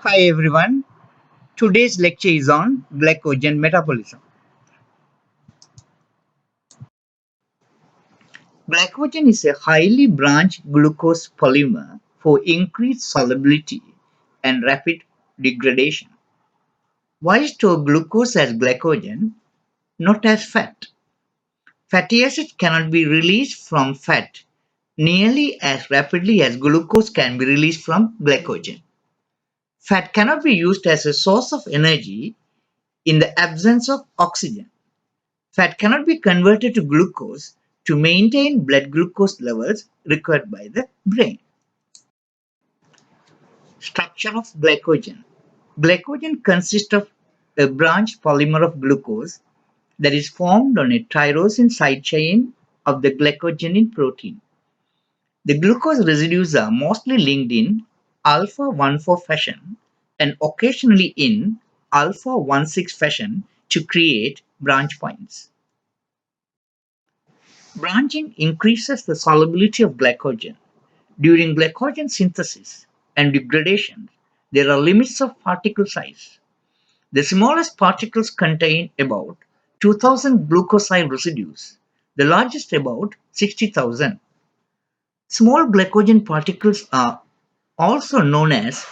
Hi everyone. Today's lecture is on glycogen metabolism. Glycogen is a highly branched glucose polymer for increased solubility and rapid degradation. Why store glucose as glycogen, not as fat? Fatty acids cannot be released from fat nearly as rapidly as glucose can be released from glycogen. Fat cannot be used as a source of energy in the absence of oxygen. Fat cannot be converted to glucose to maintain blood glucose levels required by the brain. Structure of glycogen. Glycogen consists of a branched polymer of glucose that is formed on a tyrosine side chain of the glycogenin protein. The glucose residues are mostly linked in alpha 1,4 fashion and occasionally in alpha 1,6 fashion to create branch points. Branching increases the solubility of glycogen. During glycogen synthesis and degradation, there are limits of particle size. The smallest particles contain about 2000 glucoside residues, the largest about 60,000. Small glycogen particles are also known as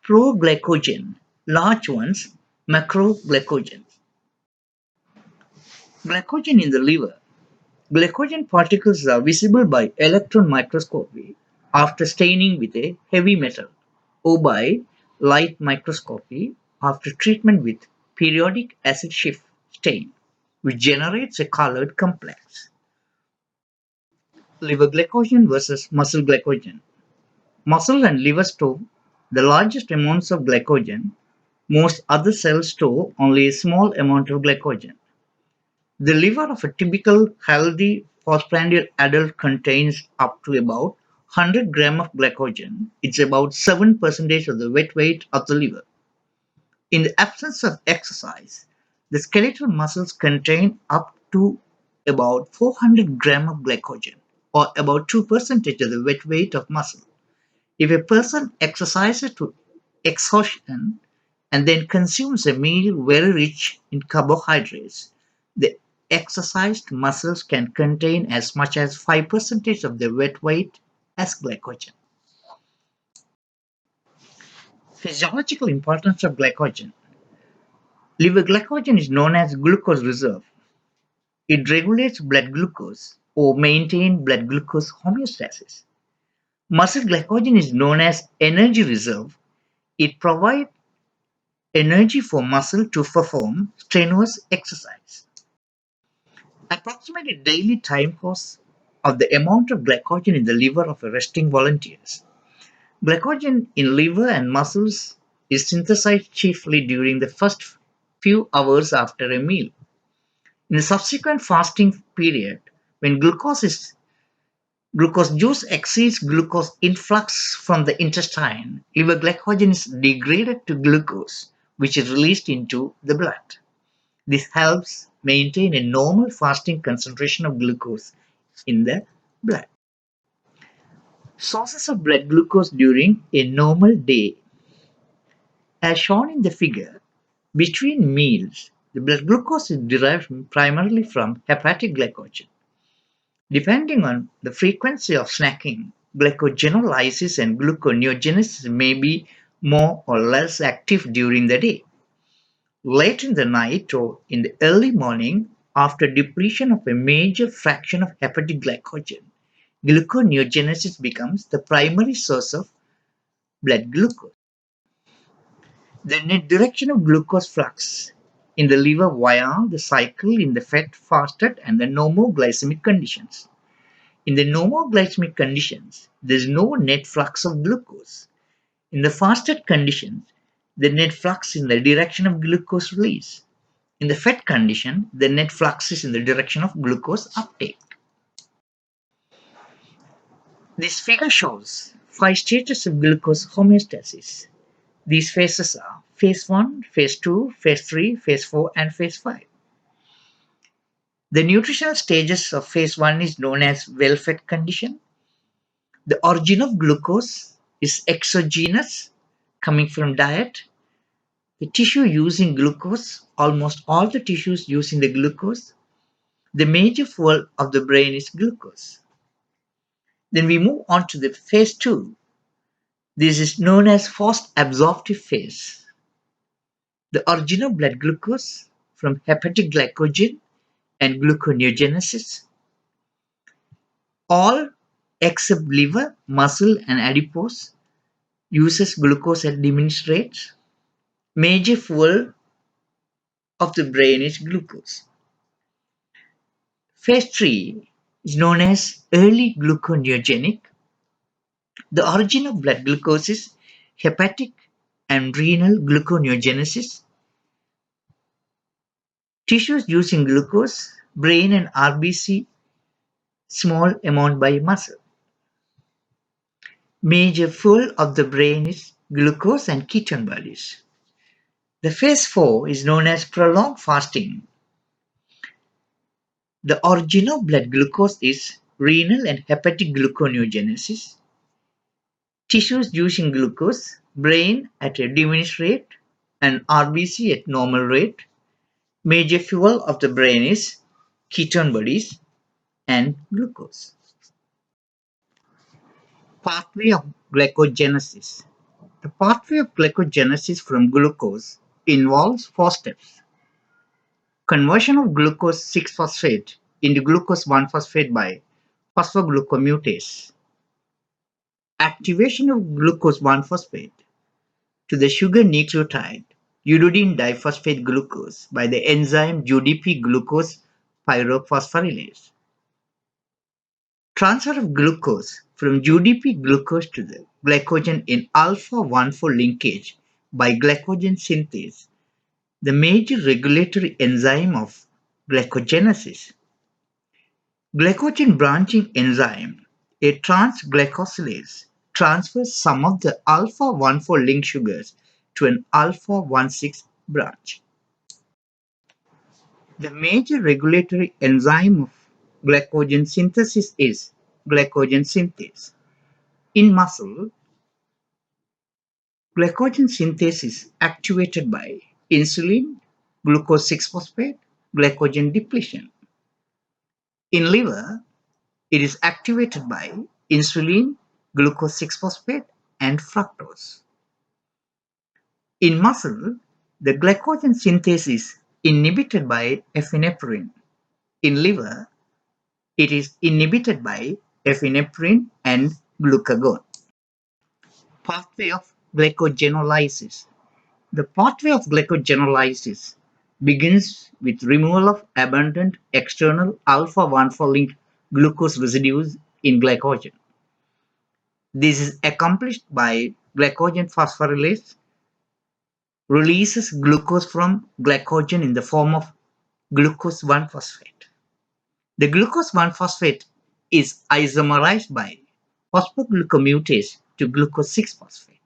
proglycogen, large ones macroglycogen. Glycogen in the liver. Glycogen particles are visible by electron microscopy after staining with a heavy metal, or by light microscopy after treatment with periodic acid shift stain, which generates a colored complex. Liver glycogen versus muscle glycogen. Muscle and liver store the largest amounts of glycogen. Most other cells store only a small amount of glycogen. The liver of a typical healthy postprandial adult contains up to about 100 grams of glycogen. It's about 7% of the wet weight of the liver. In the absence of exercise, the skeletal muscles contain up to about 400 grams of glycogen, or about 2% of the wet weight of muscle. If a person exercises to exhaustion and then consumes a meal very rich in carbohydrates, the exercised muscles can contain as much as 5% of their wet weight as glycogen. Physiological importance of glycogen. Liver glycogen is known as glucose reserve. It regulates blood glucose or maintains blood glucose homeostasis. Muscle glycogen is known as energy reserve. It provides energy for muscle to perform strenuous exercise. Approximately daily time course of the amount of glycogen in the liver of a resting volunteers. Glycogen in liver and muscles is synthesized chiefly during the first few hours after a meal. In the subsequent fasting period, when glucose juice exceeds glucose influx from the intestine, liver glycogen is degraded to glucose, which is released into the blood. This helps maintain a normal fasting concentration of glucose in the blood. Sources of blood glucose during a normal day. As shown in the figure, between meals, the blood glucose is derived primarily from hepatic glycogen. Depending on the frequency of snacking, glycogenolysis and gluconeogenesis may be more or less active during the day. Late in the night or in the early morning, after depletion of a major fraction of hepatic glycogen, gluconeogenesis becomes the primary source of blood glucose. The net direction of glucose flux in the liver via the cycle in the fat fasted and the normoglycemic conditions. In the normoglycemic conditions, there is no net flux of glucose. In the fasted conditions, the net flux in the direction of glucose release. In the fat condition, the net flux is in the direction of glucose uptake. This figure shows 5 stages of glucose homeostasis. These phases are phase 1, phase 2, phase 3, phase 4, and phase 5. The nutritional stages of phase 1 is known as well-fed condition. The origin of glucose is exogenous, coming from diet, the tissue using glucose, almost all the tissues using the glucose, the major fuel of the brain is glucose. Then we move on to the phase 2. This is known as fast absorptive phase. The origin of blood glucose from hepatic glycogen and gluconeogenesis. All except liver, muscle and adipose uses glucose at diminished rates. Major fuel of the brain is glucose. Phase 3 is known as early gluconeogenic. The origin of blood glucose is hepatic and renal gluconeogenesis. Tissues using glucose, brain and RBC, small amount by muscle. Major fuel of the brain is glucose and ketone bodies. The phase 4 is known as prolonged fasting. The origin of blood glucose is renal and hepatic gluconeogenesis. Tissues using glucose, brain at a diminished rate and RBC at normal rate. Major fuel of the brain is ketone bodies and glucose. Pathway of glycogenesis. The pathway of glycogenesis from glucose involves 4 steps. Conversion of glucose 6-phosphate into glucose 1-phosphate by phosphoglucomutase. Activation of glucose 1-phosphate to the sugar nucleotide uridine diphosphate glucose by the enzyme UDP glucose pyrophosphorylase. Transfer of glucose from UDP glucose to the glycogen in alpha-1,4 linkage by glycogen synthase, the major regulatory enzyme of glycogenesis. Glycogen branching enzyme, a trans-glycosylase, transfers some of the alpha-1,4 linked sugars to an alpha-1,6 branch. The major regulatory enzyme of glycogen synthesis is glycogen synthase. In muscle, glycogen synthase is activated by insulin, glucose 6-phosphate, glycogen depletion. In liver, it is activated by insulin, glucose 6-phosphate, and fructose. In muscle, the glycogen synthase is inhibited by epinephrine. In liver, it is inhibited by epinephrine and glucagon. Pathway of glycogenolysis. The pathway of glycogenolysis begins with removal of abundant external alpha-1,4 linked glucose residues in glycogen. This is accomplished by glycogen phosphorylase releases glucose from glycogen in the form of glucose 1-phosphate. The glucose 1-phosphate is isomerized by phosphoglucomutase to glucose 6-phosphate.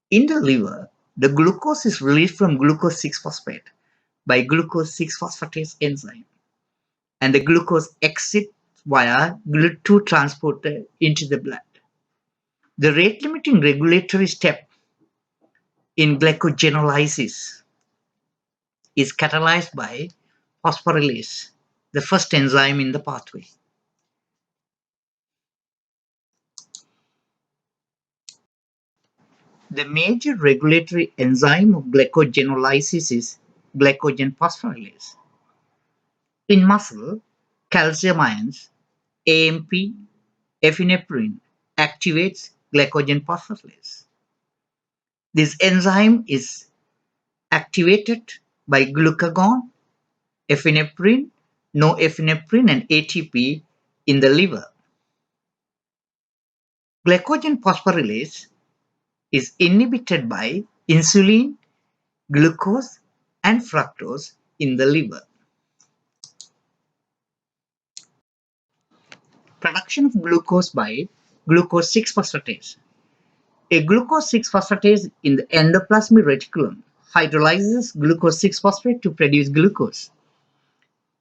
In the liver, the glucose is released from glucose 6-phosphate by glucose 6-phosphatase enzyme, and the glucose exits via GLUT2 transporter into the blood. The rate-limiting regulatory step in glycogenolysis is catalyzed by phosphorylase, the first enzyme in the pathway. The major regulatory enzyme of glycogenolysis is glycogen phosphorylase. In muscle, calcium ions, AMP, epinephrine activates glycogen phosphorylase. This enzyme is activated by glucagon, epinephrine, norepinephrine, and ATP in the liver. Glycogen phosphorylase is inhibited by insulin, glucose, and fructose in the liver. Production of glucose by glucose 6-phosphatase. A glucose 6-phosphatase in the endoplasmic reticulum hydrolyzes glucose 6-phosphate to produce glucose.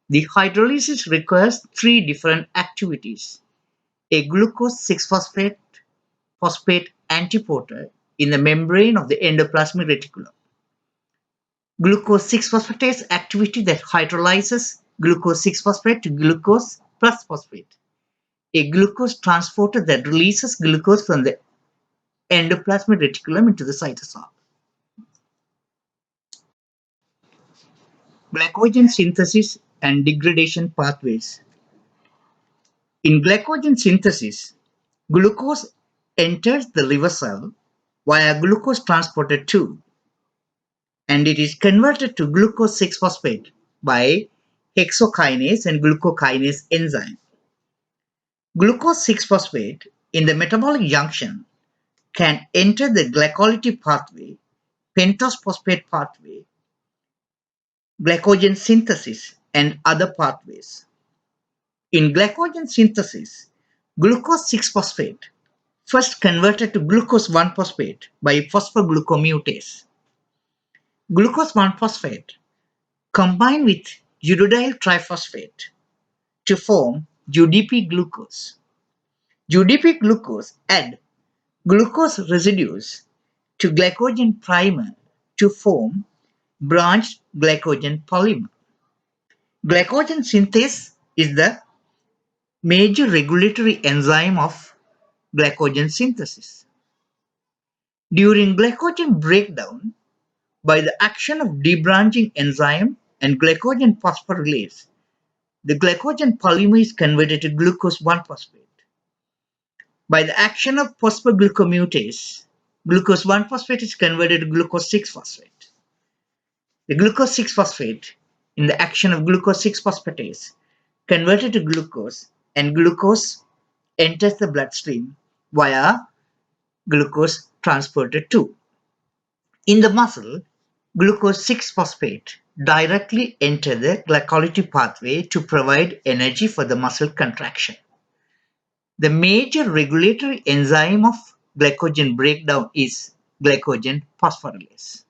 The hydrolysis requires 3 different activities. A glucose 6-phosphate phosphate antiporter in the membrane of the endoplasmic reticulum. Glucose 6-phosphatase activity that hydrolyzes glucose 6-phosphate to glucose plus phosphate. A glucose transporter that releases glucose from the endoplasmic reticulum into the cytosol. Glycogen synthesis and degradation pathways. In glycogen synthesis, glucose enters the liver cell via glucose transporter 2 and it is converted to glucose 6-phosphate by hexokinase and glucokinase enzyme. Glucose 6-phosphate in the metabolic junction can enter the glycolytic pathway, pentose phosphate pathway, glycogen synthesis, and other pathways. In glycogen synthesis, glucose 6-phosphate first converted to glucose 1-phosphate by phosphoglucomutase. Glucose 1-phosphate combine with uridyl triphosphate to form UDP glucose. UDP glucose add glucose residues to glycogen primer to form branched glycogen polymer. Glycogen synthase is the major regulatory enzyme of glycogen synthesis. During glycogen breakdown, by the action of debranching enzyme and glycogen phosphorylase, the glycogen polymer is converted to glucose 1-phosphate. By the action of phosphoglucomutase, glucose 1-phosphate is converted to glucose 6-phosphate. The glucose 6-phosphate, in the action of glucose 6-phosphatase, converted to glucose and glucose enters the bloodstream via glucose transporter 2. In the muscle, glucose 6-phosphate directly enter the glycolytic pathway to provide energy for the muscle contraction. The major regulatory enzyme of glycogen breakdown is glycogen phosphorylase.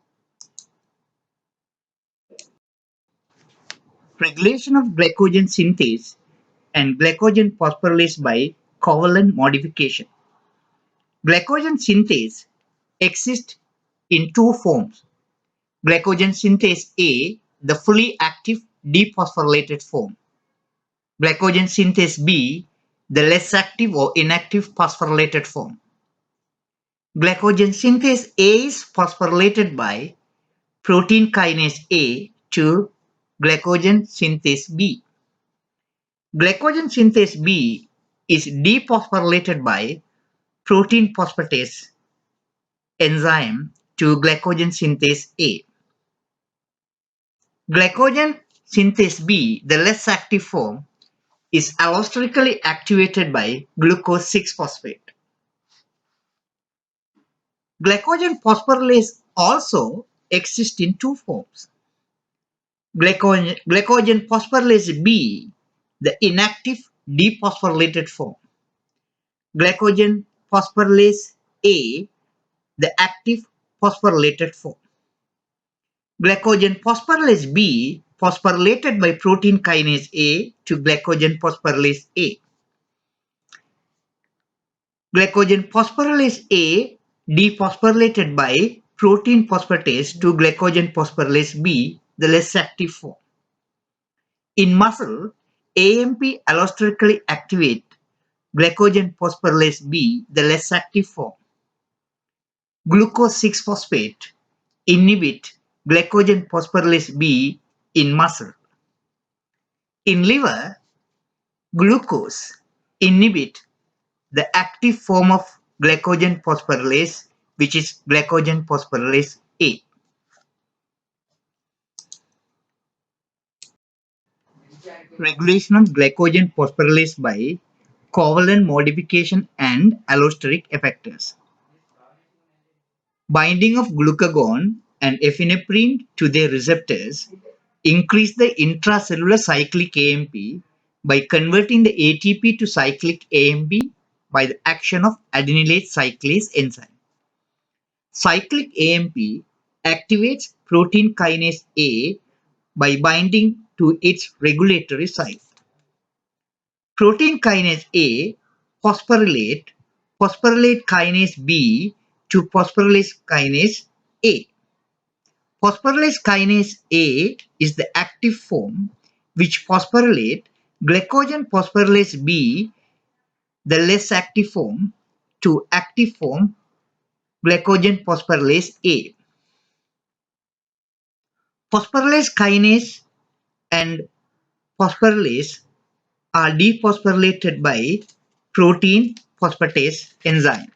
Regulation of glycogen synthase and glycogen phosphorylase by covalent modification. Glycogen synthase exists in two forms. Glycogen synthase A, the fully active dephosphorylated form. Glycogen synthase B, the less active or inactive phosphorylated form. Glycogen synthase A is phosphorylated by protein kinase A to glycogen synthase B. Glycogen synthase B is dephosphorylated by protein phosphatase enzyme to glycogen synthase A. Glycogen synthase B, the less active form, is allosterically activated by glucose 6-phosphate. Glycogen phosphorylase also exists in two forms. Glycogen phosphorylase B, the inactive dephosphorylated form. Glycogen phosphorylase A, the active phosphorylated form. Glycogen phosphorylase B phosphorylated by protein kinase A to glycogen phosphorylase A. Glycogen phosphorylase A dephosphorylated by protein phosphatase to glycogen phosphorylase B, the less active form. In muscle, AMP allosterically activate glycogen phosphorylase B, the less active form. Glucose 6-phosphate inhibit glycogen phosphorylase B in muscle. In liver, glucose inhibit the active form of glycogen phosphorylase, which is glycogen phosphorylase A. Regulation of glycogen phosphorylase by covalent modification and allosteric effectors. Binding of glucagon and epinephrine to their receptors increase the intracellular cyclic AMP by converting the ATP to cyclic AMP by the action of adenylate cyclase enzyme. Cyclic AMP activates protein kinase A by binding to its regulatory site. Protein kinase A phosphorylate kinase B to phosphorylase kinase A. Phosphorylase kinase A is the active form which phosphorylate glycogen phosphorylase B, the less active form, to active form glycogen phosphorylase A. Phosphorylase kinase and phosphorylase are dephosphorylated by protein phosphatase enzyme.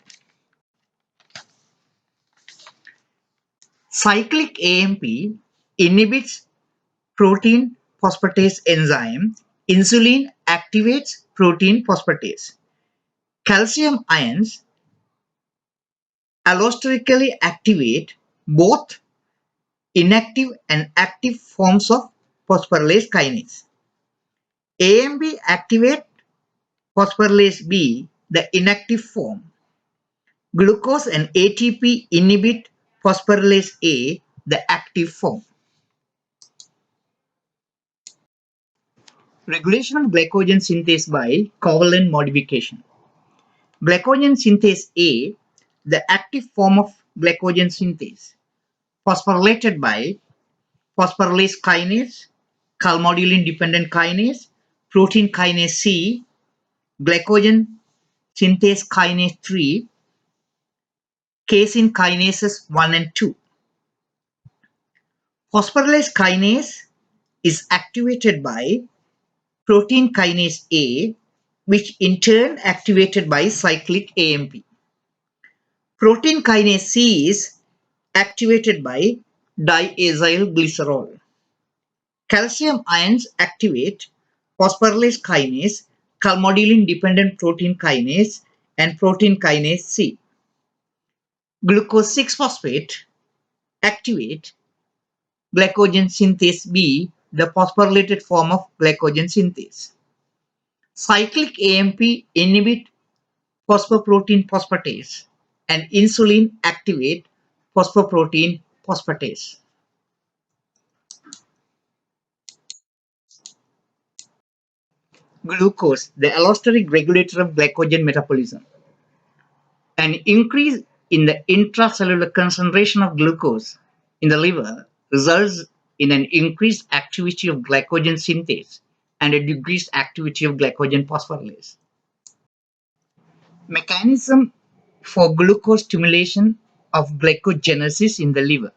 Cyclic AMP inhibits protein phosphatase enzyme. Insulin activates protein phosphatase. Calcium ions allosterically activate both inactive and active forms of phosphorylase kinase. AMP activate phosphorylase B, the inactive form. Glucose and ATP inhibit phosphorylase A, the active form. Regulation of glycogen synthase by covalent modification. Glycogen synthase A, the active form of glycogen synthase, phosphorylated by phosphorylase kinase, calmodulin dependent kinase, protein kinase C, glycogen synthase kinase 3, casein kinases 1 and 2. Phosphorylase kinase is activated by protein kinase A, which in turn activated by cyclic AMP. Protein kinase C is activated by diazyl glycerol. Calcium ions activate phosphorylase kinase, calmodulin dependent protein kinase, and protein kinase C. Glucose 6-phosphate activate glycogen synthase B, the phosphorylated form of glycogen synthase. Cyclic AMP inhibit phosphoprotein phosphatase and insulin activate phosphoprotein phosphatase. Glucose, the allosteric regulator of glycogen metabolism. An increase in the intracellular concentration of glucose in the liver results in an increased activity of glycogen synthase and a decreased activity of glycogen phosphorylase. Mechanism for glucose stimulation of glycogenesis in the liver.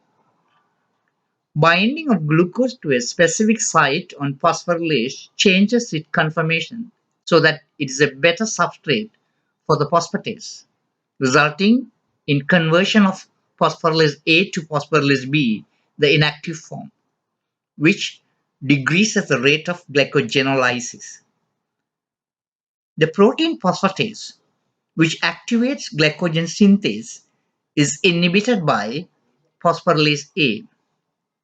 Binding of glucose to a specific site on phosphorylase changes its conformation so that it is a better substrate for the phosphatase, resulting in conversion of phosphorylase A to phosphorylase B, the inactive form, which decreases the rate of glycogenolysis. The protein phosphatase, which activates glycogen synthase, is inhibited by phosphorylase A,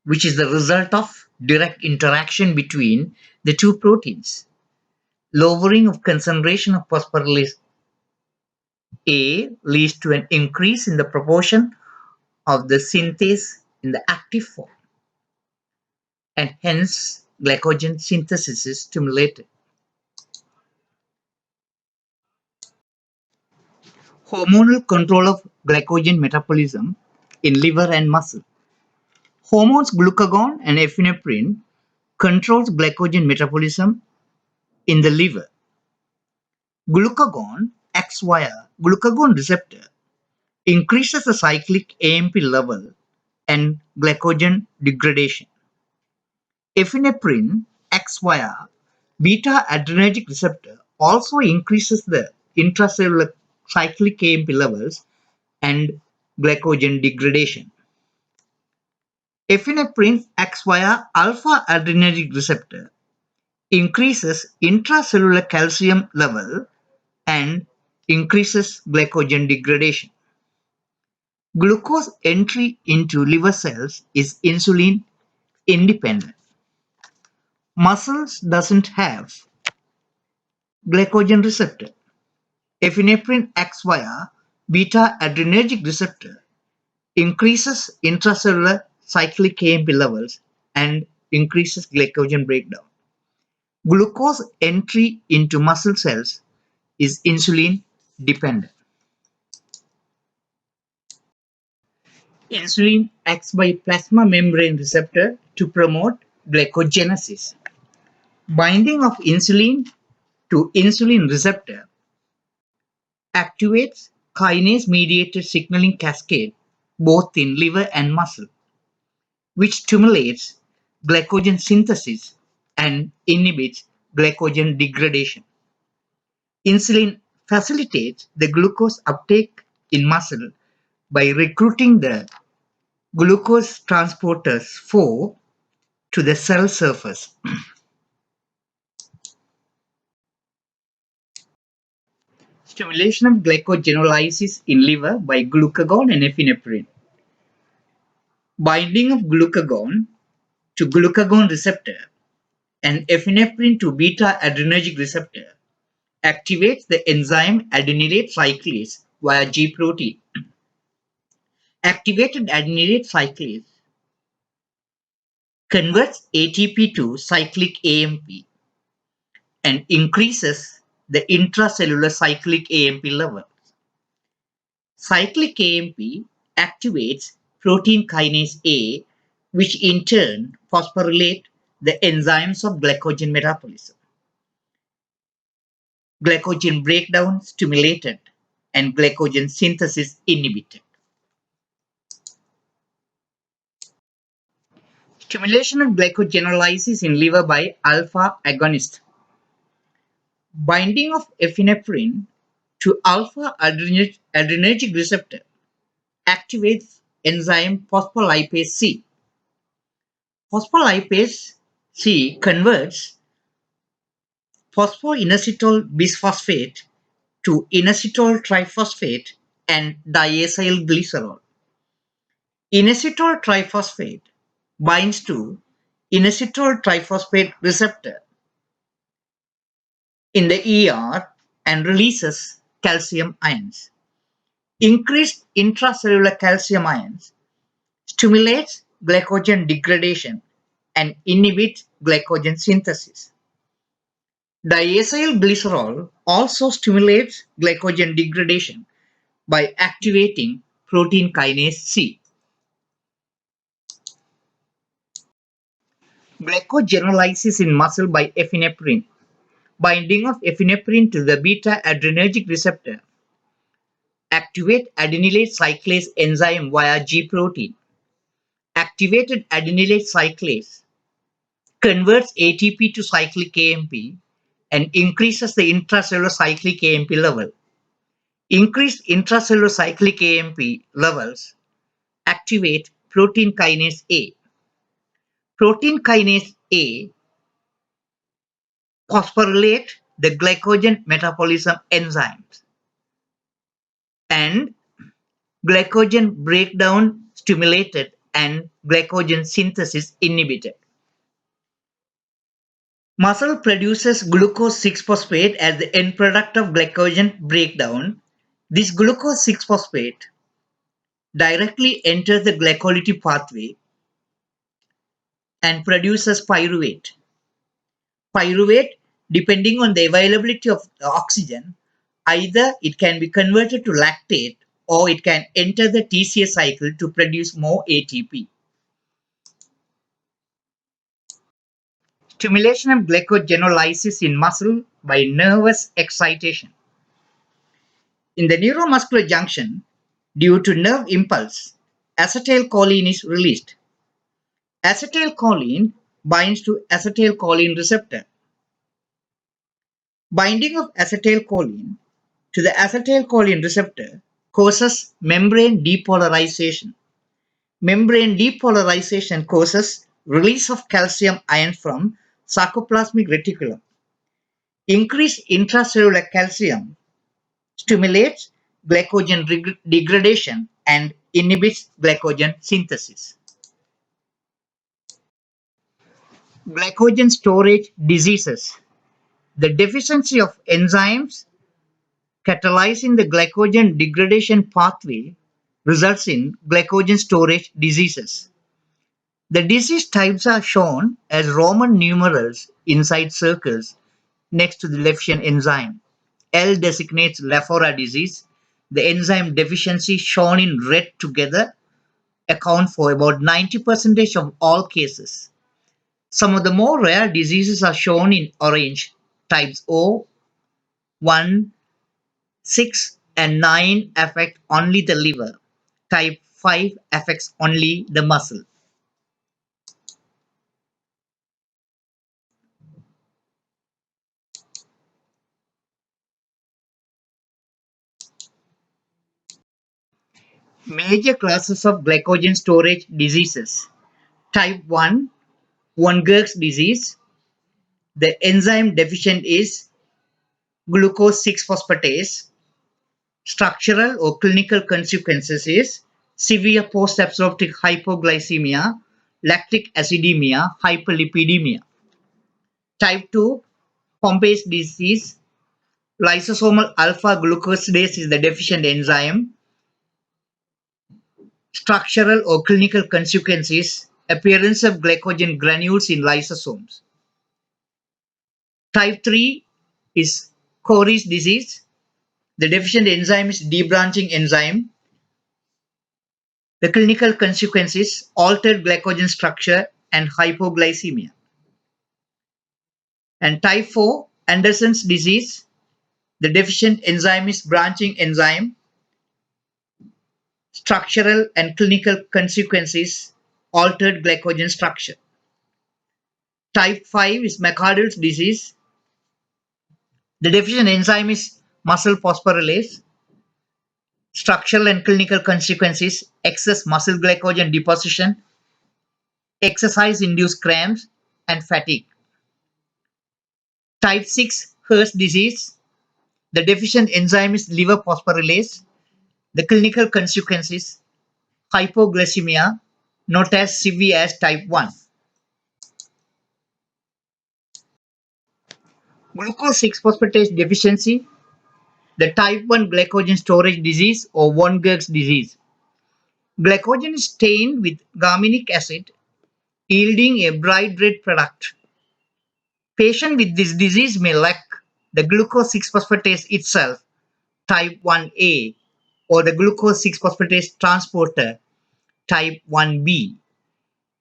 which is the result of direct interaction between the two proteins. Lowering of concentration of phosphorylase A leads to an increase in the proportion of the synthase in the active form, and hence glycogen synthesis is stimulated. Hormonal control of glycogen metabolism in liver and muscle. Hormones glucagon and epinephrine controls glycogen metabolism in the liver. Glucagon acts via glucagon receptor, increases the cyclic AMP level and glycogen degradation. Epinephrine acts via beta-adrenergic receptor, also increases the intracellular cyclic AMP levels and glycogen degradation. Epinephrine acts via alpha-adrenergic receptor, increases intracellular calcium level and increases glycogen degradation. Glucose entry into liver cells is insulin independent. Muscles doesn't have glycogen receptor. Epinephrine acts via beta-adrenergic receptor, increases intracellular cyclic AMP levels and increases glycogen breakdown. Glucose entry into muscle cells is insulin dependent. Insulin acts by plasma membrane receptor to promote glycogenesis. Binding of insulin to insulin receptor activates kinase-mediated signaling cascade both in liver and muscle, which stimulates glycogen synthesis and inhibits glycogen degradation. Insulin facilitates the glucose uptake in muscle by recruiting the glucose transporters 4 to the cell surface. Stimulation of glycogenolysis in liver by glucagon and epinephrine. Binding of glucagon to glucagon receptor and epinephrine to beta-adrenergic receptor activates the enzyme adenylate cyclase via G protein. Activated adenylate cyclase converts ATP to cyclic AMP and increases the intracellular cyclic AMP level. Cyclic AMP activates protein kinase A, which in turn phosphorylate the enzymes of glycogen metabolism. Glycogen breakdown stimulated and glycogen synthesis inhibited. Stimulation of glycogenolysis in liver by alpha agonist. Binding of epinephrine to alpha adrenergic receptor activates enzyme phospholipase C. Phospholipase C converts phosphoinositol bisphosphate to inositol triphosphate and diacyl glycerol. Inositol triphosphate binds to inositol triphosphate receptor in the ER and releases calcium ions. Increased intracellular calcium ions stimulates glycogen degradation and inhibits glycogen synthesis. Diacyl glycerol also stimulates glycogen degradation by activating protein kinase C. Glycogenolysis in muscle by epinephrine. Binding of epinephrine to the beta-adrenergic receptor activate adenylate cyclase enzyme via G protein. Activated adenylate cyclase converts ATP to cyclic AMP and increases the intracellular cyclic AMP level. Increased intracellular cyclic AMP levels activate protein kinase A. Protein kinase A phosphorylate the glycogen metabolism enzymes and glycogen breakdown stimulated and glycogen synthesis inhibited. Muscle produces glucose 6-phosphate as the end product of glycogen breakdown. This glucose 6-phosphate directly enters the glycolytic pathway and produces pyruvate. Pyruvate, depending on the availability of the oxygen, either it can be converted to lactate or it can enter the TCA cycle to produce more ATP. Stimulation of glycogenolysis in muscle by nervous excitation. In the neuromuscular junction, due to nerve impulse, acetylcholine is released. Acetylcholine binds to acetylcholine receptor. Binding of acetylcholine to the acetylcholine receptor causes membrane depolarization. Membrane depolarization causes release of calcium ion from sarcoplasmic reticulum. Increased intracellular calcium stimulates glycogen degradation and inhibits glycogen synthesis. Glycogen storage diseases. The deficiency of enzymes catalyzing the glycogen degradation pathway results in glycogen storage diseases. The disease types are shown as Roman numerals inside circles next to the Levsian enzyme. L designates Lafora disease. The enzyme deficiency shown in red together account for about 90% of all cases. Some of the more rare diseases are shown in orange. Types O, 1, 6, and 9 affect only the liver. Type 5 affects only the muscle. Major classes of glycogen storage diseases. Type 1, von Gerk's disease. The enzyme deficient is glucose 6 phosphatase. Structural or clinical consequences is severe post-absorptive hypoglycemia, lactic acidemia, hyperlipidemia. Type 2, Pompe's disease. Lysosomal alpha glucosidase is the deficient enzyme. Structural or clinical consequences, appearance of glycogen granules in lysosomes. Type 3 is Cory's disease. The deficient enzyme is debranching enzyme. The clinical consequences, altered glycogen structure and hypoglycemia. And type 4, Anderson's disease. The deficient enzyme is branching enzyme. Structural and clinical consequences, altered glycogen structure. Type 5 is McArdle's disease. The deficient enzyme is muscle phosphorylase. Structural and clinical consequences, excess muscle glycogen deposition, exercise-induced cramps, and fatigue. Type 6 Hirsch disease. The deficient enzyme is liver phosphorylase. The clinical consequences, hypoglycemia, not as severe as type 1. Glucose 6-phosphatase deficiency, the type 1 glycogen storage disease or von Gerk's disease. Glycogen is stained with gaminic acid, yielding a bright red product. Patients with this disease may lack the glucose 6-phosphatase itself, type 1A, or the glucose 6-phosphatase transporter, type 1B.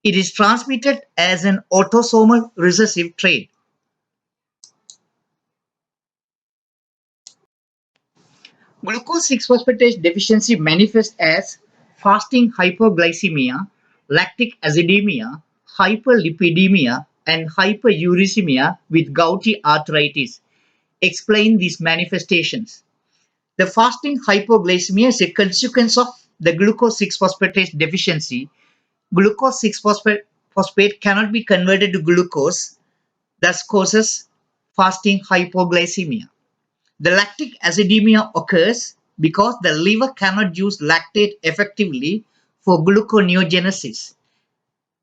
It is transmitted as an autosomal recessive trait. Glucose 6-phosphatase deficiency manifests as fasting hypoglycemia, lactic acidemia, hyperlipidemia, and hyperuricemia with gouty arthritis. Explain these manifestations. The fasting hypoglycemia is a consequence of the glucose 6-phosphatase deficiency. Glucose 6-phosphate cannot be converted to glucose, thus causes fasting hypoglycemia. The lactic acidemia occurs because the liver cannot use lactate effectively for gluconeogenesis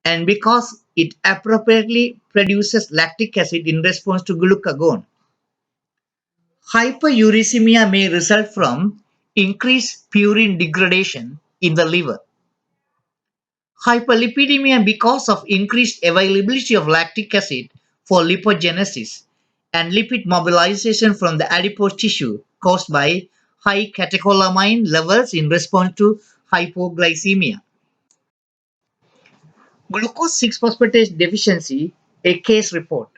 and because it appropriately produces lactic acid in response to glucagon. Hyperuricemia may result from increased purine degradation in the liver. Hyperlipidemia because of increased availability of lactic acid for lipogenesis and lipid mobilization from the adipose tissue caused by high catecholamine levels in response to hypoglycemia. Glucose 6-phosphatase deficiency, a case report.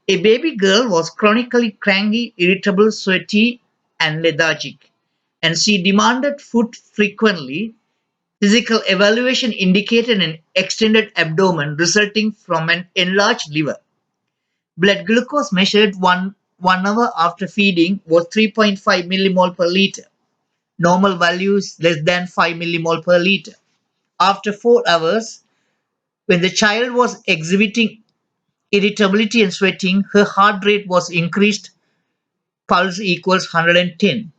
A baby girl was chronically cranky, irritable, sweaty, and lethargic, and she demanded food frequently. Physical evaluation indicated an extended abdomen resulting from an enlarged liver. Blood glucose measured one hour after feeding was 3.5 millimole per liter. Normal values less than 5 millimole per liter. After 4 hours, when the child was exhibiting irritability and sweating, her heart rate was increased, pulse equals 110,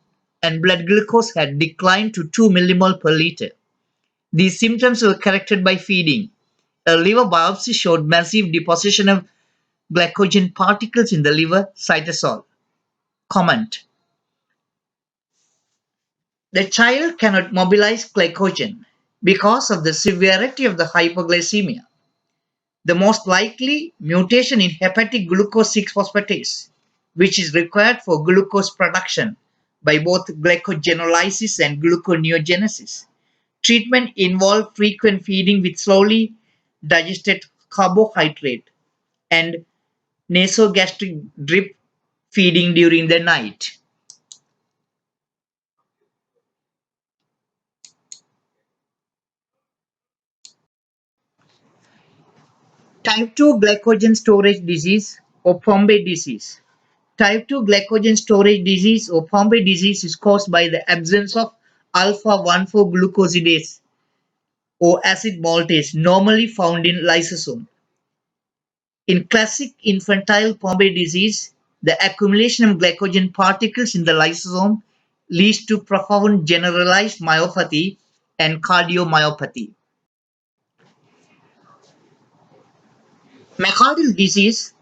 and blood glucose had declined to 2 millimole per liter. These symptoms were corrected by feeding. A liver biopsy showed massive deposition of glycogen particles in the liver cytosol. Comment. The child cannot mobilize glycogen because of the severity of the hypoglycemia. The most likely mutation in hepatic glucose 6-phosphatase, which is required for glucose production by both glycogenolysis and gluconeogenesis. Treatment involved frequent feeding with slowly digested carbohydrate and nasogastric drip feeding during the night. Type 2 glycogen storage disease or Pompe disease. Type 2 glycogen storage disease or Pompe disease is caused by the absence of alpha 1,4 glucosidase or acid maltase normally found in lysosome. In classic infantile Pompe disease, the accumulation of glycogen particles in the lysosome leads to profound generalized myopathy and cardiomyopathy. McArdle disease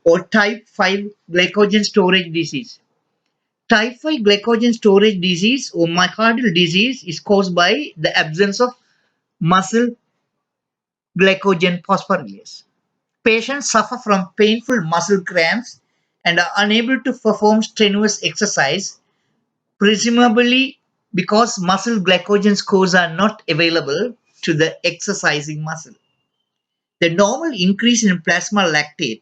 or type 5 glycogen storage disease. Type 5 glycogen storage disease or myocardial disease is caused by the absence of muscle glycogen phosphorylase. Patients suffer from painful muscle cramps and are unable to perform strenuous exercise, presumably because muscle glycogen scores are not available to the exercising muscle. The normal increase in plasma lactate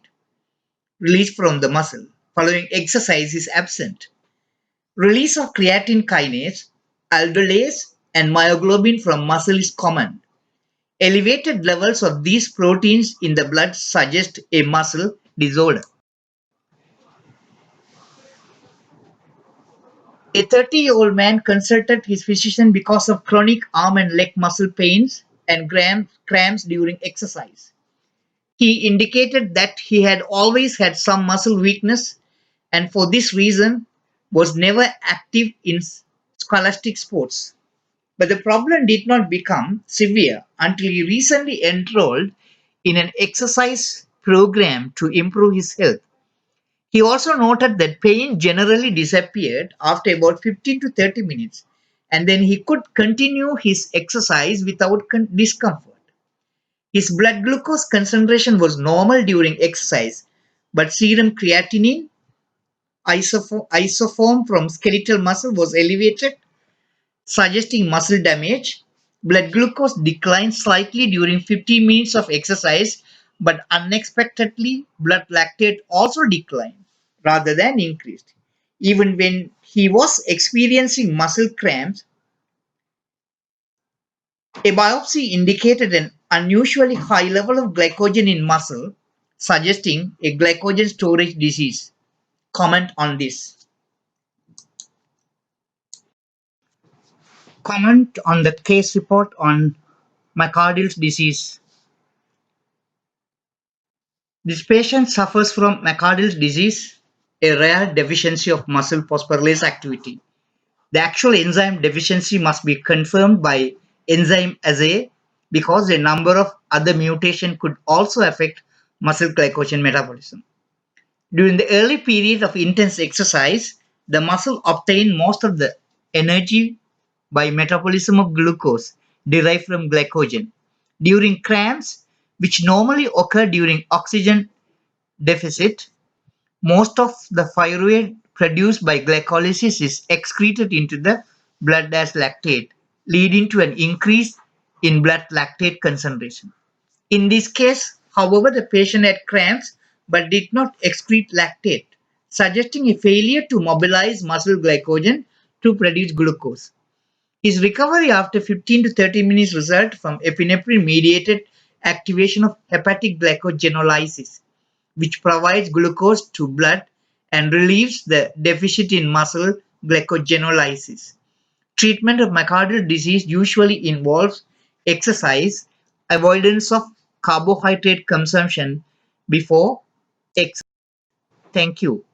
released from the muscle following exercise is absent. Release of creatine kinase, aldolase, and myoglobin from muscle is common. Elevated levels of these proteins in the blood suggest a muscle disorder. A 30-year-old man consulted his physician because of chronic arm and leg muscle pains and cramps during exercise. He indicated that he had always had some muscle weakness and for this reason was never active in scholastic sports. But the problem did not become severe until he recently enrolled in an exercise program to improve his health. He also noted that pain generally disappeared after about 15 to 30 minutes and then he could continue his exercise without discomfort. His blood glucose concentration was normal during exercise, but serum creatinine isoform from skeletal muscle was elevated, suggesting muscle damage. Blood glucose declined slightly during 15 minutes of exercise, but unexpectedly, blood lactate also declined rather than increased. Even when he was experiencing muscle cramps, a biopsy indicated an unusually high level of glycogen in muscle, suggesting a glycogen storage disease. Comment on this. Comment on the case report on myocardial disease. This patient suffers from myocardial disease, a rare deficiency of muscle phosphorylase activity. The actual enzyme deficiency must be confirmed by enzyme assay because a number of other mutations could also affect muscle glycogen metabolism. During the early period of intense exercise, the muscle obtained most of the energy by metabolism of glucose derived from glycogen. During cramps, which normally occur during oxygen deficit, most of the pyruvate produced by glycolysis is excreted into the blood as lactate, leading to an increase in blood lactate concentration. In this case, however, the patient had cramps but did not excrete lactate, suggesting a failure to mobilize muscle glycogen to produce glucose. His recovery after 15 to 30 minutes resulted from epinephrine-mediated activation of hepatic glycogenolysis, which provides glucose to blood and relieves the deficit in muscle glycogenolysis. Treatment of myocardial disease usually involves exercise, avoidance of carbohydrate consumption before exercise. Thank you.